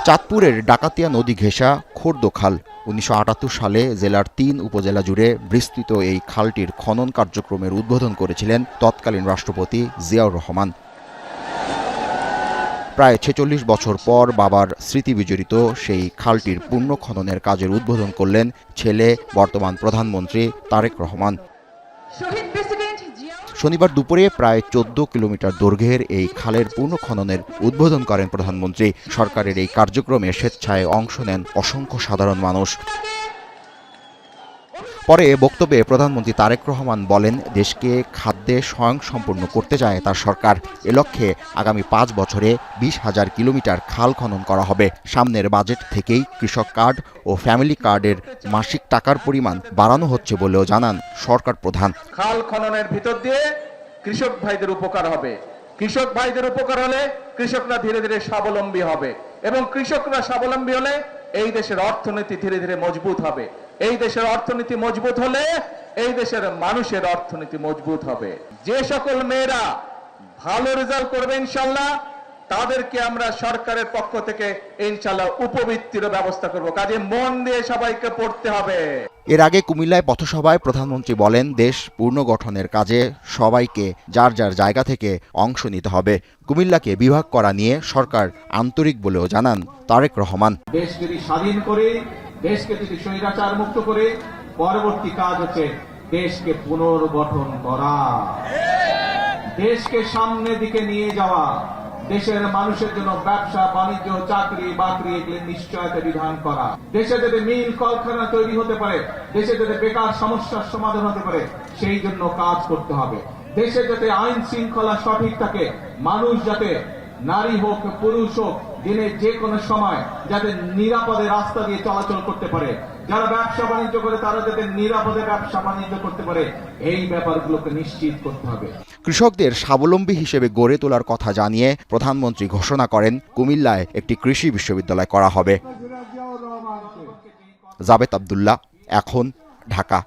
চাঁদপুরের ডাকাতিয়া নদী ঘেঁষা খোর্দ খাল ১৯৭৮ সালে জেলার ৩ উপজেলা জুড়ে বিস্তৃত এই খালটির খনন কার্যক্রমের উদ্বোধন করেছিলেন তৎকালীন রাষ্ট্রপতি জিয়াউর রহমান। প্রায় ৪৬ বছর পর বাবার স্মৃতিবিজড়িত সেই খালটির পুনঃখননের কাজের উদ্বোধন করলেন ছেলে বর্তমান প্রধানমন্ত্রী তারেক রহমান। শনিবার দুপুরে প্রায় ১৪ কিলোমিটার দৈর্ঘ্যের এই খালের পুনঃখননের উদ্বোধন করেন প্রধানমন্ত্রী। সরকারের এই কার্যক্রমে স্বেচ্ছায় অংশ নেন অসংখ্য সাধারণ মানুষ। পরে বক্তব্যে প্রধানমন্ত্রী তারেক রহমান বলেন, দেশকে খাদ্যে স্বয়ংসম্পূর্ণ করতে চায় তার সরকার। এ লক্ষ্যে আগামী ৫ বছরে ২০,০০০ কিলোমিটার খাল খনন করা হবে। সামনের বাজেট থেকেই কৃষক কার্ড ও ফ্যামিলি কার্ডের মাসিক টাকার পরিমাণ বাড়ানো হচ্ছে বলেও জানান সরকার প্রধান। খাল খননের ভিতর দিয়ে কৃষক ভাইদের উপকার হবে। কৃষক ভাইদের উপকার হলে কৃষকরা ধীরে ধীরে স্বাবলম্বী হবে, এবং কৃষকরা স্বাবলম্বী হলে এই দেশের অর্থনীতি ধীরে ধীরে মজবুত হবে। এই দেশের অর্থনীতি মজবুত হলে এই দেশের মানুষের অর্থনীতি মজবুত হবে। যে সকল মেয়েরা ভালো রেজাল্ট করবে ইনশাল্লাহ, তাদেরকে আমরা সরকারের পক্ষ থেকে ইনশাল্লাহ উপবৃত্তির ব্যবস্থা করব। কাজে মন দিয়ে সবাইকে পড়তে হবে। এর আগে কুমিল্লায় পথসভায় প্রধানমন্ত্রী বলেন, দেশ পুনর্গঠনের কাজে সবাইকে যার যার জায়গা থেকে অংশ নিতে হবে। কুমিল্লাকে বিভাগ করা নিয়ে সরকার আন্তরিক বলেও জানান তারেক রহমান। দেশ যদি স্বাধীন করে, দেশকে যদি স্বৈরাচার মুক্ত করে, পরবর্তী কাজ হচ্ছে দেশকে পুনর্গঠন করা, দেশকে সামনের দিকে নিয়ে যাওয়া, দেশের মানুষের জন্য ব্যবসা বাণিজ্য চাকরি বাকরি এগুলি নিশ্চয়তা বিধান করা, দেশে যাতে মিল কলকারখানা তৈরি হতে পারে, দেশে যাতে বেকার সমস্যার সমাধান হতে পারে, সেই জন্য কাজ করতে হবে। দেশে যাতে আইন শৃঙ্খলা সঠিক থাকে, মানুষ যাতে নারী হোক পুরুষ হোক দিনের যে কোনো সময় যাতে নিরাপদে রাস্তা দিয়ে চলাচল করতে পারে, যারা ব্যবসা বাণিজ্য করে তারা যাতে নিরাপদে ব্যবসা বাণিজ্য করতে পারে, এই ব্যাপারগুলোকে নিশ্চিত করতে হবে। কৃষকদের স্বাবলম্বী হিসেবে গড়ে তোলার কথা জানিয়ে প্রধানমন্ত্রী ঘোষণা করেন, কুমিল্লায় একটি কৃষি বিশ্ববিদ্যালয় করা হবে। জাবেদ আব্দুল্লাহ, এখন, ঢাকা।